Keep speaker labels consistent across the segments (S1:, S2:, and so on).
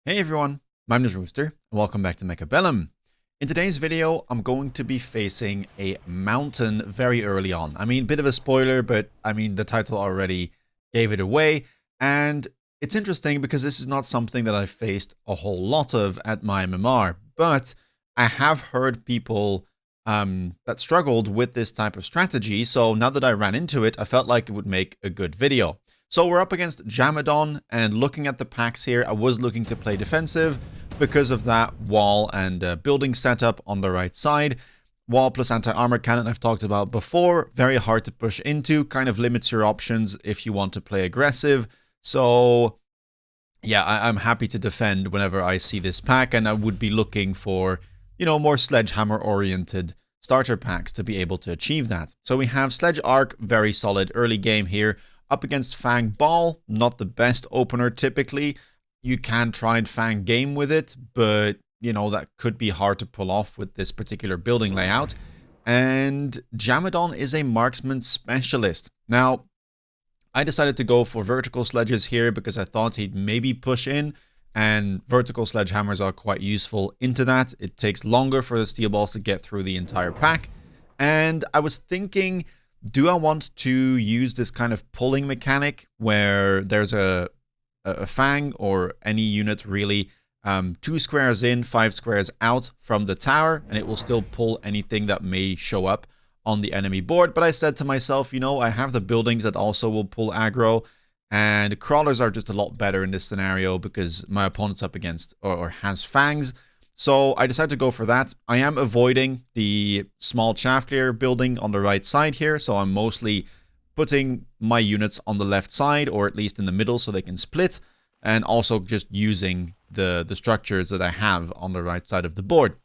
S1: Hey everyone, my name is Rooster, and welcome back to Mechabellum. In today's video, I'm going to be facing a mountain very early on. I mean, bit of a spoiler, but I mean, the title already gave it away. And it's interesting because this is not something that I've faced a whole lot of at my MMR, but I have heard people that struggled with this type of strategy. So now that I ran into it, I felt like it would make a good video. So we're up against Jamadon, and looking at the packs here, I was looking to play defensive because of that wall and building setup on the right side. Wall plus anti-armor cannon I've talked about before, very hard to push into, kind of limits your options if you want to play aggressive. So yeah, I'm happy to defend whenever I see this pack, and I would be looking for, you know, more sledgehammer-oriented starter packs to be able to achieve that. So we have Sledge Arc, very solid early game here. Up against Fang Ball, not the best opener typically. You can try and Fang game with it, but, you know, that could be hard to pull off with this particular building layout. And Jamadon is a marksman specialist. Now, I decided to go for vertical sledges here because I thought he'd maybe push in, and vertical sledgehammers are quite useful into that. It takes longer for the steel balls to get through the entire pack. And I was thinking, do I want to use this kind of pulling mechanic where there's a Fang or any unit really 2 squares in, 5 squares out from the tower, and it will still pull anything that may show up on the enemy board? But I said to myself, you know, I have the buildings that also will pull aggro, and crawlers are just a lot better in this scenario because my opponent's up against or has Fangs. So I decided to go for that. I am avoiding the small chaff clear building on the right side here, so I'm mostly putting my units on the left side, or at least in the middle, so they can split, and also just using the structures that I have on the right side of the board.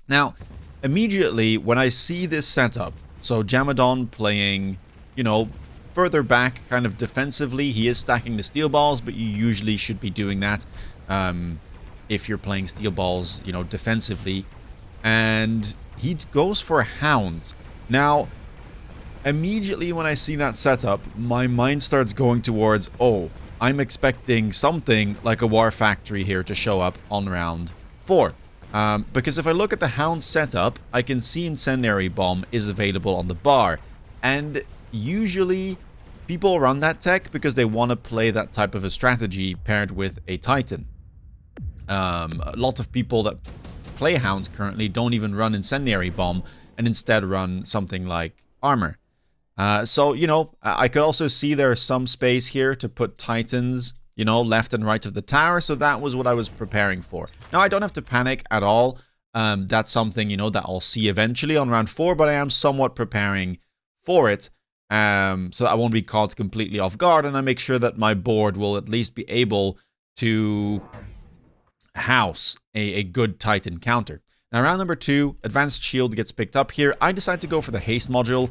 S1: Now, immediately when I see this setup, so Jamadon playing, you know, further back, kind of defensively, he is stacking the steel balls, but you usually should be doing that if you're playing steel balls, you know, defensively. And he goes for hounds. Now, immediately when I see that setup, my mind starts going towards, oh, I'm expecting something like a war factory here to show up on round 4. Because if I look at the hound setup, I can see incendiary bomb is available on the bar. And usually people run that tech because they want to play that type of a strategy paired with a Titan. A lot of people that play hounds currently don't even run incendiary bomb and instead run something like armor. So, you know, I could also see there's some space here to put Titans, you know, left and right of the tower. So that was what I was preparing for. Now, I don't have to panic at all. That's something, you know, that I'll see eventually on round 4, but I am somewhat preparing for it. So that I won't be caught completely off guard, and I make sure that my board will at least be able to house a good Titan counter. Now, round number 2, advanced shield gets picked up here. I decided to go for the haste module.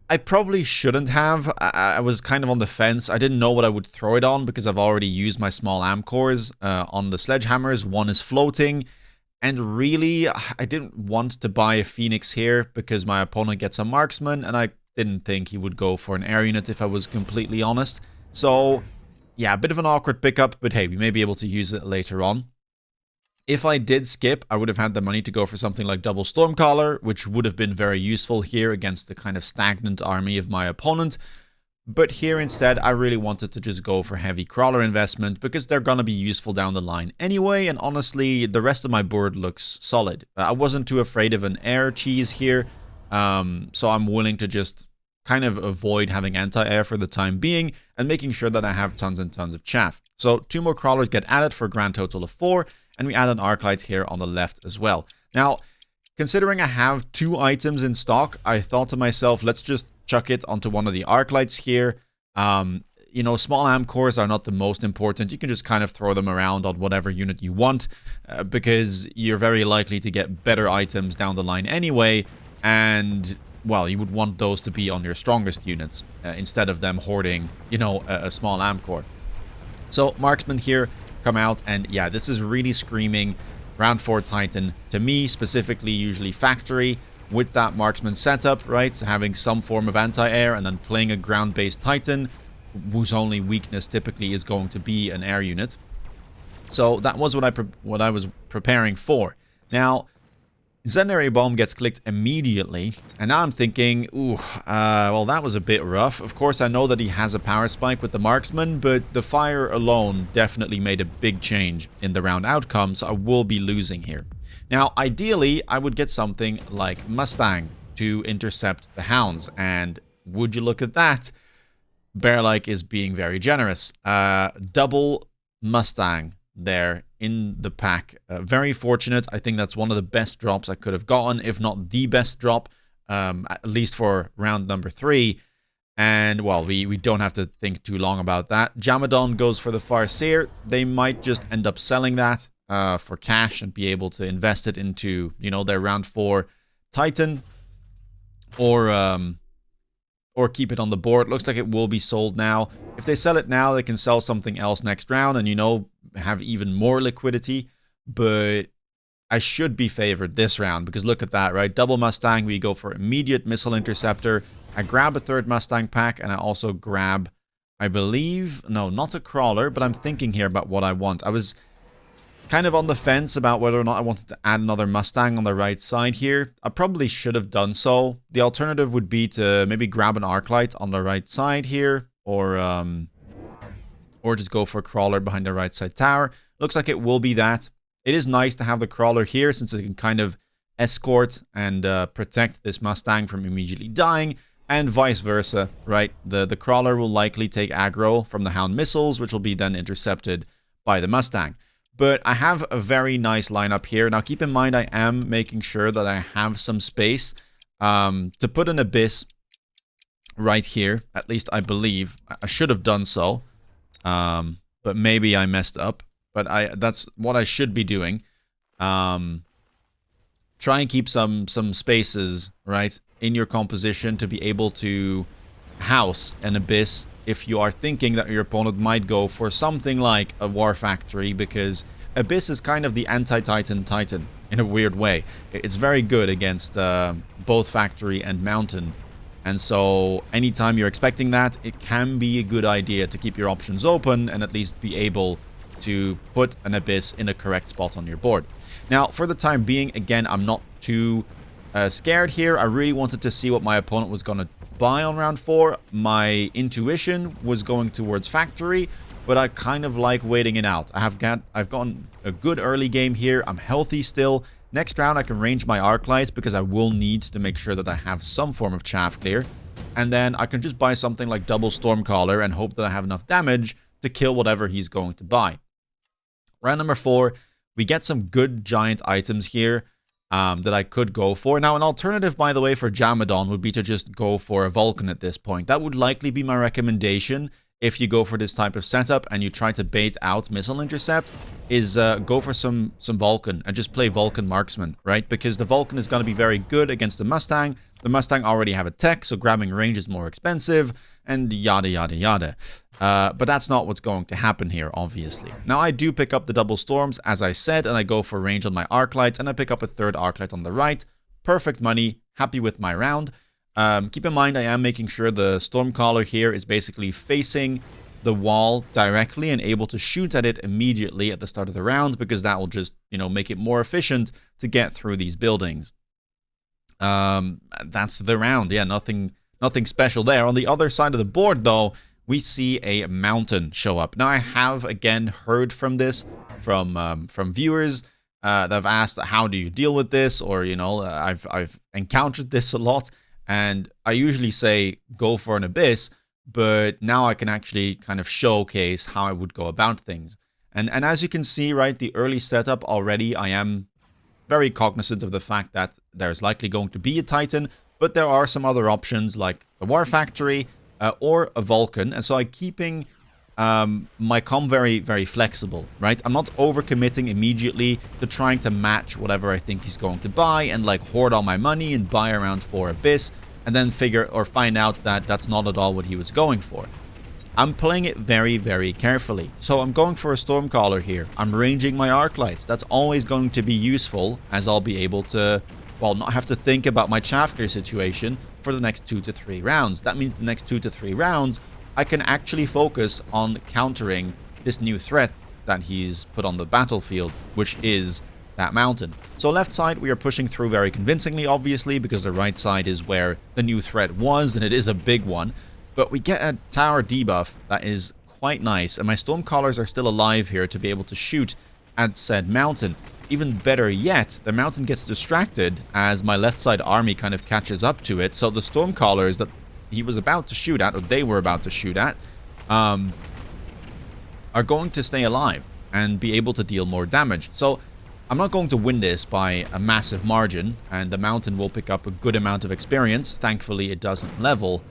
S1: I probably shouldn't have. I was kind of on the fence. I didn't know what I would throw it on because I've already used my small am cores on the sledgehammers. One is floating. And really, I didn't want to buy a Phoenix here because my opponent gets a marksman, and I didn't think he would go for an air unit if I was completely honest. So, yeah, a bit of an awkward pickup, but hey, we may be able to use it later on. If I did skip, I would have had the money to go for something like double Stormcaller, which would have been very useful here against the kind of stagnant army of my opponent. But here instead, I really wanted to just go for heavy crawler investment because they're going to be useful down the line anyway. And honestly, the rest of my board looks solid. I wasn't too afraid of an air cheese here. So I'm willing to just kind of avoid having anti-air for the time being and making sure that I have tons and tons of chaff. So 2 more crawlers get added for a grand total of 4. And we add an arc light here on the left as well. Now, considering I have 2 items in stock, I thought to myself, let's just chuck it onto one of the arc lights here. You know, small am cores are not the most important. You can just kind of throw them around on whatever unit you want because you're very likely to get better items down the line anyway. And, well, you would want those to be on your strongest units instead of them hoarding, you know, a small am core. So, marksman here come out, and yeah, this is really screaming round 4 Titan to me, specifically usually factory with that marksman setup, right? So having some form of anti-air and then playing a ground-based Titan whose only weakness typically is going to be an air unit. So that was what I was preparing for. Now, Incendiary Bomb gets clicked immediately, and now I'm thinking, ooh, well, that was a bit rough. Of course, I know that he has a power spike with the Marksman, but the fire alone definitely made a big change in the round outcome, so I will be losing here. Now, ideally, I would get something like Mustang to intercept the Hounds, and would you look at that? Bearlike is being very generous. Double Mustang there in the pack. Very fortunate. I think that's one of the best drops I could have gotten, if not the best drop, at least for round number 3. And, well, we don't have to think too long about that. Jamadon goes for the Farseer. They might just end up selling that for cash and be able to invest it into, you know, their round 4 Titan. Or keep it on the board. Looks like it will be sold now. If they sell it now, they can sell something else next round and, you know, have even more liquidity. But I should be favored this round because look at that, right? Double Mustang, we go for immediate missile interceptor. I grab a third Mustang pack and I also grab, I believe, no, not a crawler, but I'm thinking here about what I want. I was kind of on the fence about whether or not I wanted to add another Mustang on the right side here. I probably should have done so. The alternative would be to maybe grab an Arclight on the right side here, or just go for a crawler behind the right side tower. Looks like it will be that. It is nice to have the crawler here since it can kind of escort and protect this Mustang from immediately dying, and vice versa, right? The crawler will likely take aggro from the Hound missiles, which will be then intercepted by the Mustang. But I have a very nice lineup here. Now, keep in mind, I am making sure that I have some space to put an Abyss right here. At least I believe. I should have done so. But maybe I messed up. But that's what I should be doing. Try and keep some spaces, right, in your composition to be able to house an Abyss if you are thinking that your opponent might go for something like a War Factory, because Abyss is kind of the anti-Titan Titan in a weird way. It's very good against both Factory and Mountain, and so anytime you're expecting that, it can be a good idea to keep your options open and at least be able to put an Abyss in a correct spot on your board. Now, for the time being, again, I'm not too scared here. I really wanted to see what my opponent was going to buy on round 4. My intuition was going towards Factory, but I kind of like waiting it out. I've gotten a good early game here. I'm healthy still. Next round I can range my Arclights because I will need to make sure that I have some form of chaff clear. And then I can just buy something like double Stormcaller and hope that I have enough damage to kill whatever he's going to buy. Round number 4, we get some good giant items here that I could go for. Now, an alternative, by the way, for Jamadon would be to just go for a Vulcan at this point. That would likely be my recommendation if you go for this type of setup and you try to bait out Missile Intercept, is go for some Vulcan and just play Vulcan Marksman, right? Because the Vulcan is going to be very good against the Mustang. The Mustang already have a tech, so grabbing range is more expensive, and yada, yada, yada. But that's not what's going to happen here, obviously. Now, I do pick up the double storms, as I said, and I go for range on my Arclights, and I pick up a third Arclight on the right. Perfect money. Happy with my round. Keep in mind, I am making sure the Stormcaller here is basically facing the wall directly and able to shoot at it immediately at the start of the round, because that will just, you know, make it more efficient to get through these buildings. That's the round. Yeah, nothing special there. On the other side of the board, though, we see a Mountain show up. Now, I have, again, heard from this from viewers that have asked, how do you deal with this? Or, you know, I've encountered this a lot, and I usually say, go for an Abyss, but now I can actually kind of showcase how I would go about things. And as you can see, right, the early setup already, I am very cognizant of the fact that there's likely going to be a Titan, but there are some other options like the War Factory, or a Vulcan, and so I'm keeping my comm very, very flexible, right? I'm not overcommitting immediately to trying to match whatever I think he's going to buy and like hoard all my money and buy around for Abyss and then figure or find out that that's not at all what he was going for. I'm playing it very, very carefully. So I'm going for a Stormcaller here. I'm ranging my Arclights. That's always going to be useful, as I'll be able to, well, not have to think about my chaff clear situation for the next 2 to 3 rounds. That means the next 2 to 3 rounds, I can actually focus on countering this new threat that he's put on the battlefield, which is that mountain. So left side, we are pushing through very convincingly, obviously, because the right side is where the new threat was, and it is a big one. But we get a tower debuff that is quite nice, and my Stormcallers are still alive here to be able to shoot at said mountain. Even better yet, the mountain gets distracted as my left side army kind of catches up to it, so the Stormcallers that he was about to shoot at, or they were about to shoot at, are going to stay alive and be able to deal more damage. So I'm not going to win this by a massive margin, and the mountain will pick up a good amount of experience. Thankfully, it doesn't level.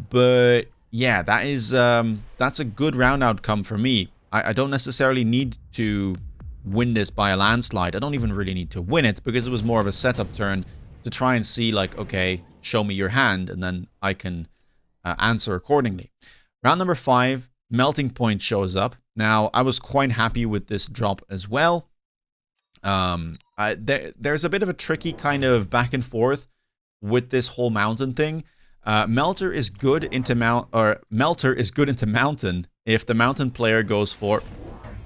S1: But yeah, that's a good round outcome for me. I don't necessarily need to win this by a landslide. I don't even really need to win it, because it was more of a setup turn to try and see, like, okay, show me your hand, and then I can answer accordingly. Round number 5, Melting Point shows up. Now, I was quite happy with this drop as well. There's a bit of a tricky kind of back and forth with this whole mountain thing. Melter is good into mountain if the mountain player goes for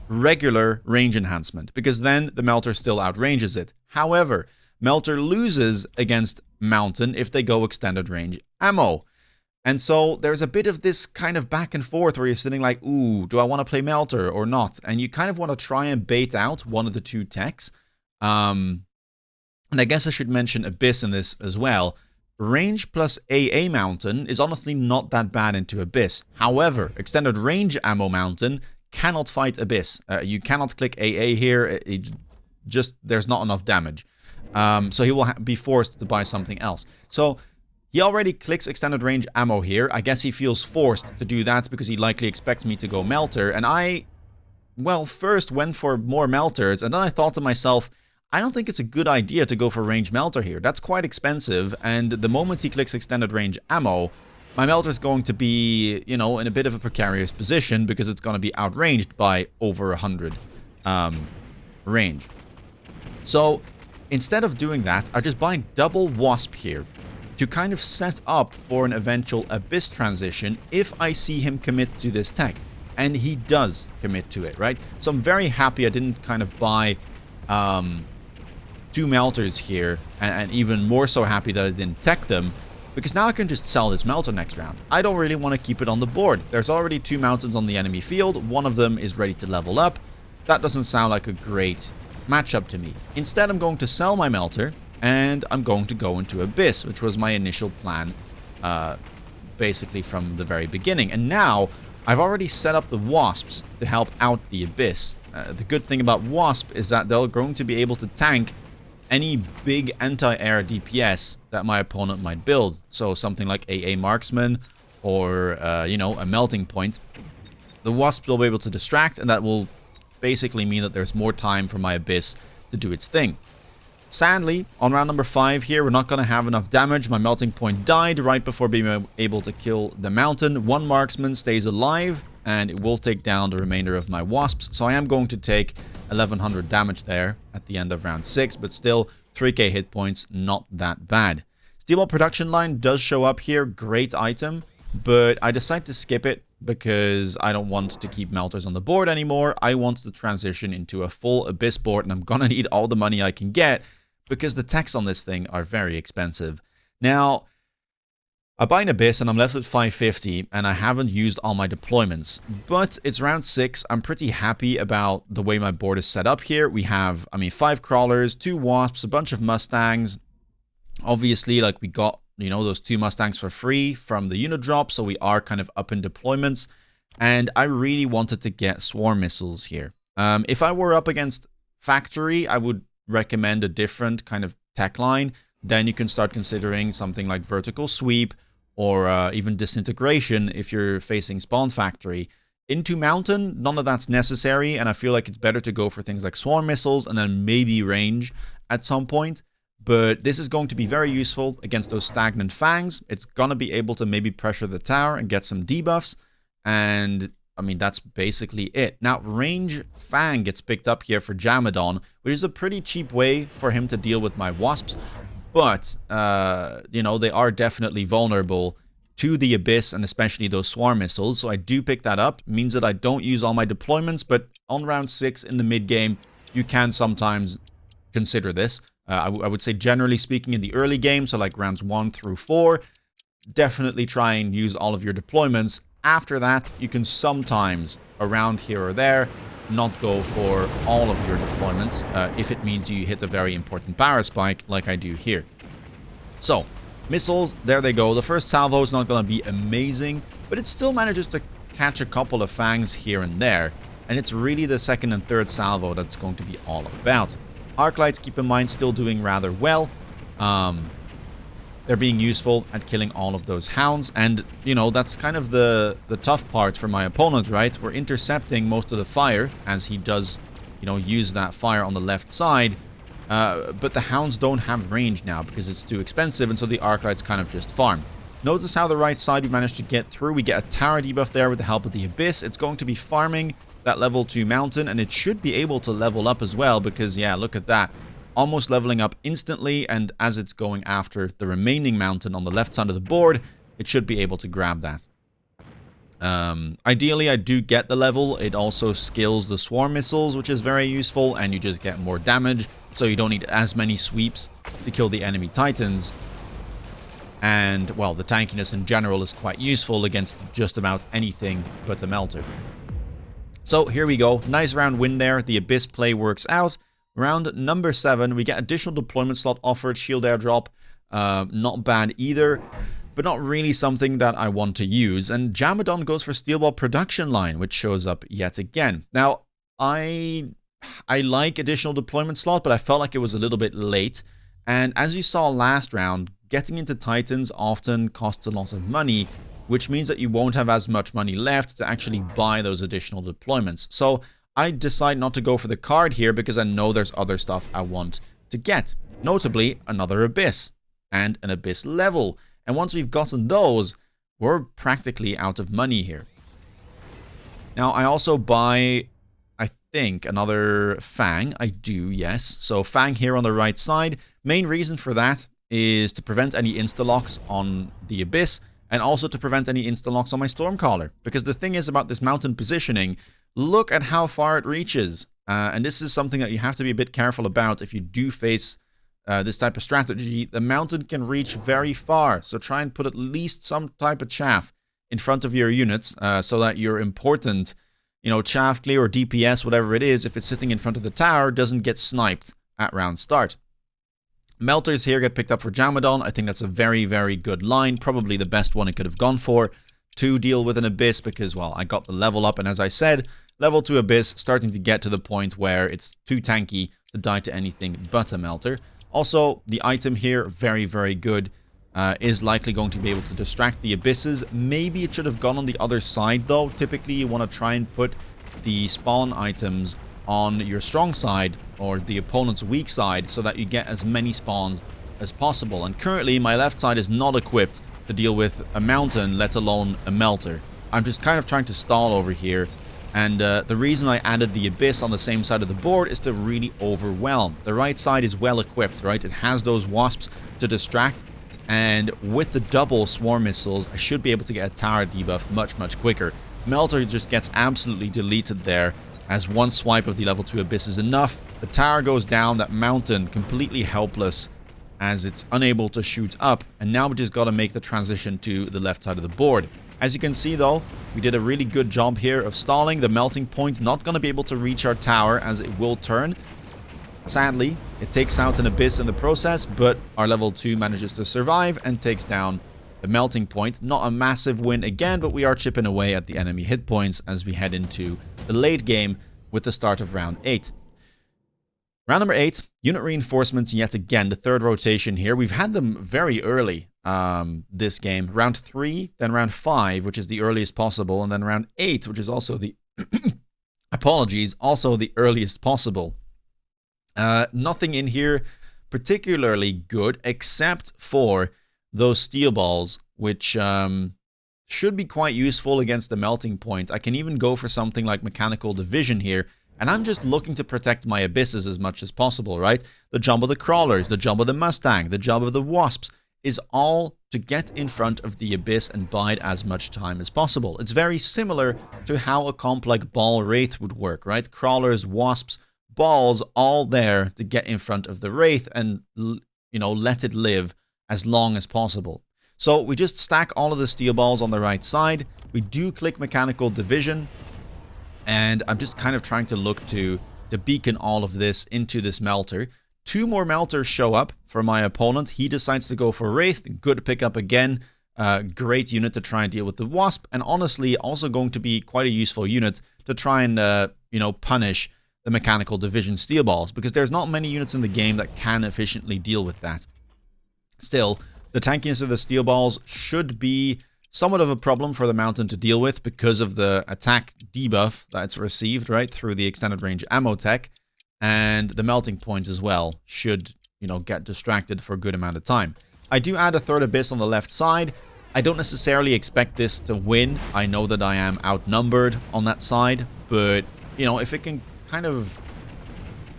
S1: regular range enhancement, because then the Melter still outranges it. However, Melter loses against mountain if they go extended range ammo. And so there's a bit of this kind of back and forth where you're sitting like, ooh, do I want to play Melter or not? And you kind of want to try and bait out one of the two techs. And I guess I should mention Abyss in this as well. Range plus AA Mountain is honestly not that bad into Abyss. However, extended range ammo Mountain cannot fight Abyss. You cannot click AA here. There's not enough damage. So he will be forced to buy something else. So he already clicks extended range ammo here. I guess he feels forced to do that because he likely expects me to go Melter. And I, well, first went for more Melters, and then I thought to myself, I don't think it's a good idea to go for range Melter here. That's quite expensive, and the moment he clicks extended range ammo, my Melter's going to be, you know, in a bit of a precarious position because it's going to be outranged by over 100 range. So instead of doing that, I just buy double Wasp here to kind of set up for an eventual Abyss transition if I see him commit to this tech. And he does commit to it, right? So I'm very happy I didn't kind of buy 2 Melters here, and even more so happy that I didn't tech them, because now I can just sell this Melter next round. I don't really want to keep it on the board. There's already 2 mountains on the enemy field. One of them is ready to level up. That doesn't sound like a great matchup to me. Instead, I'm going to sell my Melter, and I'm going to go into Abyss, which was my initial plan, basically from the very beginning. And now, I've already set up the Wasps to help out the Abyss. The good thing about Wasp is that they're going to be able to tank any big anti-air DPS that my opponent might build. So something like AA Marksman or, you know, a Melting Point. The Wasps will be able to distract, and that will basically mean that there's more time for my Abyss to do its thing. Sadly, on round number 5 here, we're not going to have enough damage. My Melting Point died right before being able to kill the mountain. 1 Marksman stays alive, and it will take down the remainder of my Wasps. So I am going to take 1100 damage there at the end of round 6, but still 3k hit points, not that bad. Steel production line does show up here, great item, but I decided to skip it because I don't want to keep Melters on the board anymore. I want to transition into a full Abyss board, and I'm gonna need all the money I can get because the techs on this thing are very expensive. Now, I buy an Abyss and I'm left with 550, and I haven't used all my deployments. But it's round 6. I'm pretty happy about the way my board is set up here. We have, 5 Crawlers, 2 Wasps, a bunch of Mustangs. Obviously, like, we got, you know, those 2 Mustangs for free from the unit drop, so we are kind of up in deployments. And I really wanted to get Swarm Missiles here. If I were up against Factory, I would recommend a different kind of tech line. Then you can start considering something like Vertical Sweep, or even Disintegration if you're facing Spawn Factory. Into Mountain, none of that's necessary, and I feel like it's better to go for things like Swarm Missiles and then maybe Range at some point. But this is going to be very useful against those Stagnant Fangs. It's going to be able to maybe pressure the tower and get some debuffs, and that's basically it. Now, Range Fang gets picked up here for Jamadon, which is a pretty cheap way for him to deal with my Wasps. But, you know, they are definitely vulnerable to the Abyss, and especially those Swarm Missiles. So I do pick that up. It means that I don't use all my deployments, but on round 6 in the mid-game, you can sometimes consider this. I would say generally speaking in the early game, so like rounds 1 through 4, definitely try and use all of your deployments. After that, you can sometimes, around here or there, not go for all of your deployments if it means you hit a very important power spike like I do here. So, missiles, there they go. The first salvo is not going to be amazing, but it still manages to catch a couple of fangs here and there. And it's really the second and third salvo that's going to be all about. Arc lights, keep in mind, still doing rather well. They're being useful at killing all of those hounds. And, you know, that's kind of the tough part for my opponent, right? We're intercepting most of the fire as he does, you know, use that fire on the left side. But the hounds don't have range now because it's too expensive. And so the arc lights kind of just farm. Notice how the right side we managed to get through. We get a tower debuff there with the help of the Abyss. It's going to be farming that level 2 mountain, and it should be able to level up as well because, yeah, look at that. Almost leveling up instantly, and as it's going after the remaining mountain on the left side of the board, it should be able to grab that. Ideally, I do get the level. It also skills the swarm missiles, which is very useful, and you just get more damage, so you don't need as many sweeps to kill the enemy titans. And, well, the tankiness in general is quite useful against just about anything but a melter. So here we go. Nice round win there. The Abyss play works out. Round number 7, we get additional deployment slot offered, shield airdrop. Not bad either, but not really something that I want to use. And Jamadon goes for steel ball production line, which shows up yet again. Now, I like additional deployment slot, but I felt like it was a little bit late. And as you saw last round, getting into Titans often costs a lot of money, which means that you won't have as much money left to actually buy those additional deployments. So I decide not to go for the card here because I know there's other stuff I want to get. Notably, another Abyss and an Abyss level. And once we've gotten those, we're practically out of money here. Now, I also buy, I think, another Fang. I do, yes. So Fang here on the right side. Main reason for that is to prevent any insta-locks on the Abyss, and also to prevent any insta-locks on my Stormcaller. Because the thing is about this mountain positioning, look at how far it reaches. And this is something that you have to be a bit careful about if you do face this type of strategy. The mountain can reach very far, so try and put at least some type of chaff in front of your units so that your important, you know, chaff clear or DPS, whatever it is, if it's sitting in front of the tower, doesn't get sniped at round start. Melters here get picked up for Jamadon. I think that's a very, very good line. Probably the best one it could have gone for to deal with an Abyss because, well, I got the level up. And as I said, level 2 Abyss starting to get to the point where it's too tanky to die to anything but a Melter. Also, the item here, very, very good, is likely going to be able to distract the Abysses. Maybe it should have gone on the other side, though. Typically, you want to try and put the spawn items on your strong side or the opponent's weak side so that you get as many spawns as possible. And currently my left side is not equipped to deal with a mountain, let alone a melter. I'm just kind of trying to stall over here, and the reason I added the Abyss on the same side of the board is to really overwhelm. The right side is well equipped, right? It has those wasps to distract, and with the double swarm missiles I should be able to get a tower debuff much, much quicker. Melter just gets absolutely deleted there, as one swipe of the level 2 Abyss is enough. The tower goes down, that mountain completely helpless as it's unable to shoot up, and now we just got to make the transition to the left side of the board. As you can see though, we did a really good job here of stalling. The melting point not going to be able to reach our tower as it will turn. Sadly, it takes out an Abyss in the process, but our level 2 manages to survive and takes down the melting point. Not a massive win again, but we are chipping away at the enemy hit points as we head into the late game with the start of round 8. Round number 8, unit reinforcements yet again, the third rotation here. We've had them very early this game. Round 3, then round 5, which is the earliest possible, and then round 8, which is also the apologies, also the earliest possible. Nothing in here particularly good except for those steel balls, which should be quite useful against the melting point. I can even go for something like mechanical division here, and I'm just looking to protect my Abysses as much as possible, right? The jump of the crawlers, the jump of the Mustang, the jump of the wasps. is all to get in front of the Abyss and bide as much time as possible. It's very similar to how a comp like Ball Wraith would work, right? Crawlers, Wasps, Balls, all there to get in front of the Wraith and, you know, let it live as long as possible. So we just stack all of the steel balls on the right side. We do click Mechanical Division, and I'm just kind of trying to look to beacon all of this into this melter. 2 more melters show up for my opponent. He decides to go for Wraith. Good pickup again. Great unit to try and deal with the Wasp. And honestly, also going to be quite a useful unit to try and, you know, punish the Mechanical Division steel balls, because there's not many units in the game that can efficiently deal with that. Still, the tankiness of the steel balls should be somewhat of a problem for the Mountain to deal with because of the attack debuff that it's received, right, through the extended range ammo tech. And the melting points as well should, you know, get distracted for a good amount of time. I do add a 3rd Abyss on the left side. I don't necessarily expect this to win. I know that I am outnumbered on that side, but, you know, if it can kind of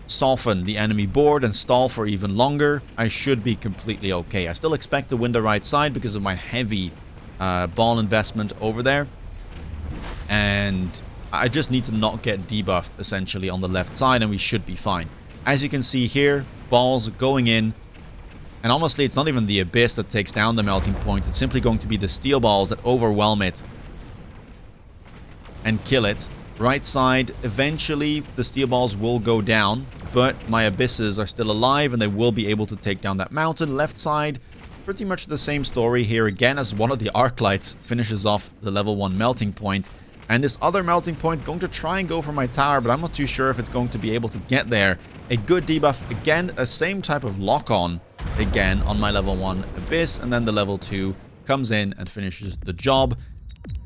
S1: soften the enemy board and stall for even longer, I should be completely okay. I still expect to win the right side because of my heavy ball investment over there, and I just need to not get debuffed essentially on the left side, and we should be fine. As you can see here, balls going in, and honestly it's not even the Abyss that takes down the melting point. It's simply going to be the steel balls that overwhelm it and kill it. Right side, eventually the steel balls will go down, but my Abysses are still alive and they will be able to take down that mountain. Left side, pretty much the same story here again, as one of the arc lights finishes off the level 1 melting point. And this other melting point is going to try and go for my tower, but I'm not too sure if it's going to be able to get there. A good debuff again, a same type of lock-on again on my level 1 Abyss, and then the level 2 comes in and finishes the job.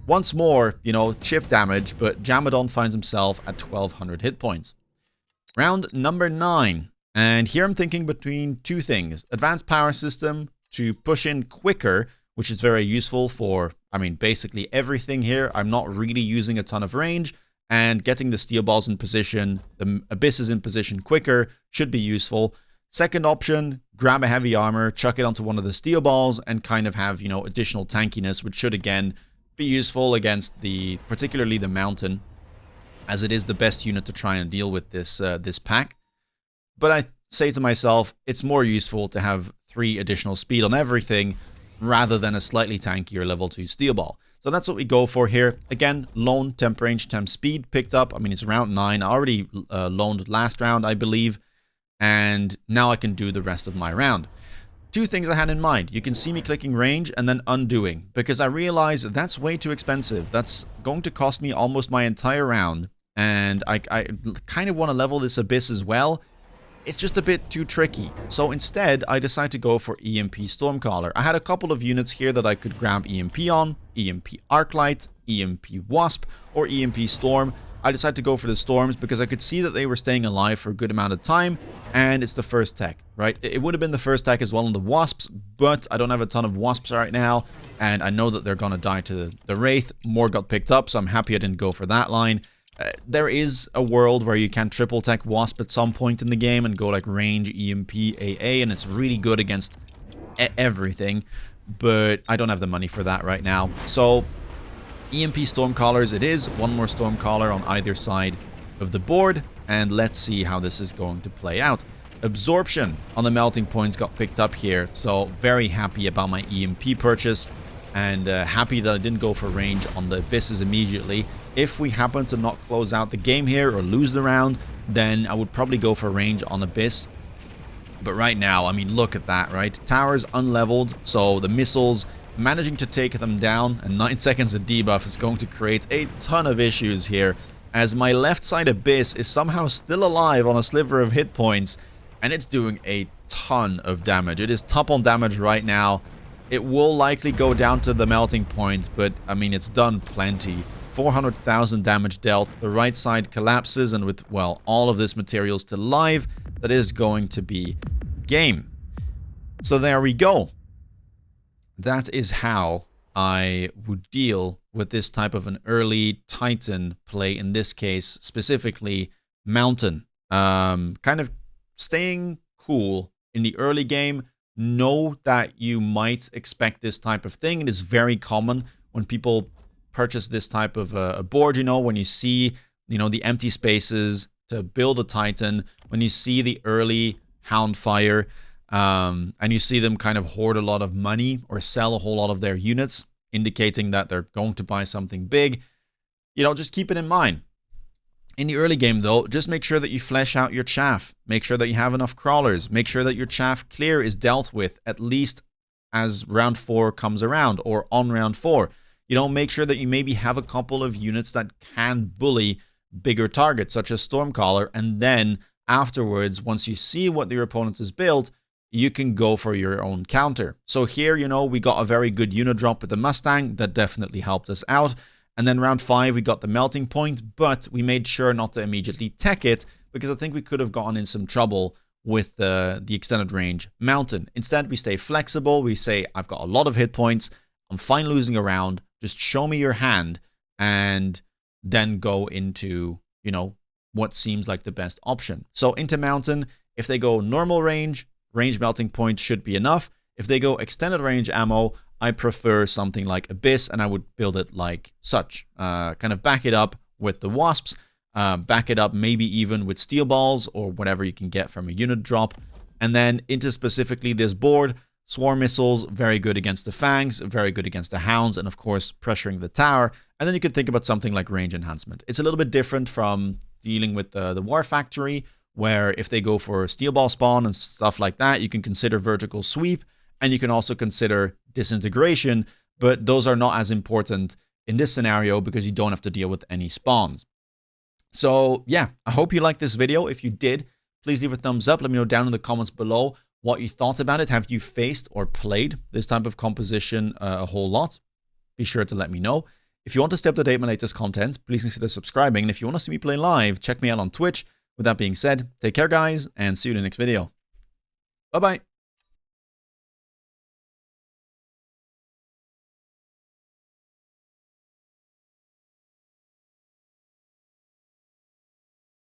S1: Once more, you know, chip damage, but Jamadon finds himself at 1200 hit points. Round number 9, and here I'm thinking between 2 things. Advanced power system to push in quicker, which is very useful for, I mean, basically everything here. I'm not really using a ton of range, and getting the steel balls in position, the Abysses in position quicker should be useful. Second option, grab a heavy armor, chuck it onto one of the steel balls, and kind of have, you know, additional tankiness, which should again be useful against particularly the Mountain, as it is the best unit to try and deal with this pack. But I say to myself, it's more useful to have 3 additional speed on everything rather than a slightly tankier level 2 steel ball. So that's what we go for here. Again, loan, temp range, temp speed picked up. I mean, it's round 9. I already loaned last round, I believe. And now I can do the rest of my round. 2 things I had in mind. You can see me clicking range and then undoing, because I realize that's way too expensive. That's going to cost me almost my entire round. And I kind of want to level this Abyss as well. It's just a bit too tricky. So instead, I decided to go for EMP Stormcaller. I had a couple of units here that I could grab EMP on, EMP Arclight, EMP Wasp, or EMP Storm. I decided to go for the Storms because I could see that they were staying alive for a good amount of time, and it's the first tech, right? It would have been the first tech as well on the Wasps, but I don't have a ton of Wasps right now, and I know that they're going to die to the Wraith. More got picked up, so I'm happy I didn't go for that line. There is a world where you can triple tech Wasp at some point in the game and go like range, EMP, AA, and it's really good against everything, but I don't have the money for that right now. So EMP Stormcallers it is. 1 more Stormcaller on either side of the board, and let's see how this is going to play out. Absorption on the melting points got picked up here, so very happy about my EMP purchase, and happy that I didn't go for range on the Abysses immediately. If we happen to not close out the game here or lose the round, then I would probably go for range on Abyss. But right now, I mean, look at that, right? Towers unleveled, so the missiles managing to take them down, and 9 seconds of debuff is going to create a ton of issues here, as my left side Abyss is somehow still alive on a sliver of hit points, and it's doing a ton of damage. It is top on damage right now. It will likely go down to the melting point, but I mean, it's done plenty. 400,000 damage dealt. The right side collapses, and with, well, all of this material still alive, that is going to be game. So there we go. That is how I would deal with this type of an early Titan play, in this case, specifically Mountain. Kind of staying cool in the early game, know that you might expect this type of thing. It is very common when people purchase this type of a board, when you see, the empty spaces to build a Titan, when you see the early Houndfire, and you see them kind of hoard a lot of money or sell a whole lot of their units, indicating that they're going to buy something big, just keep it in mind. In the early game, though, just make sure that you flesh out your chaff. Make sure that you have enough crawlers. Make sure that your chaff clear is dealt with at least as round 4 comes around or on round 4. Make sure that you maybe have a couple of units that can bully bigger targets, such as Stormcaller, and then afterwards, once you see what your opponent has built, you can go for your own counter. So here, we got a very good unit drop with the Mustang. That definitely helped us out. And then round 5, we got the melting point, but we made sure not to immediately tech it because I think we could have gotten in some trouble with the extended range mountain. Instead, we stay flexible. We say, I've got a lot of hit points. I'm fine losing a round. Just show me your hand and then go into, what seems like the best option. So into mountain, if they go normal range melting point should be enough. If they go extended range ammo, I prefer something like Abyss, and I would build it like such. Kind of back it up with the Wasps, back it up maybe even with Steel Balls or whatever you can get from a unit drop. And then into specifically this board, Swarm Missiles, very good against the Fangs, very good against the Hounds, and of course pressuring the tower. And then you could think about something like range enhancement. It's a little bit different from dealing with the War Factory, where if they go for Steel Ball spawn and stuff like that, you can consider vertical sweep, and you can also consider disintegration, but those are not as important in this scenario because you don't have to deal with any spawns. So yeah, I hope you liked this video. If you did, please leave a thumbs up. Let me know down in the comments below what you thought about it. Have you faced or played this type of composition a whole lot? Be sure to let me know. If you want to stay up to date with my latest content, please consider subscribing. And if you want to see me play live, check me out on Twitch. With that being said, take care, guys, and see you in the next video. Bye-bye.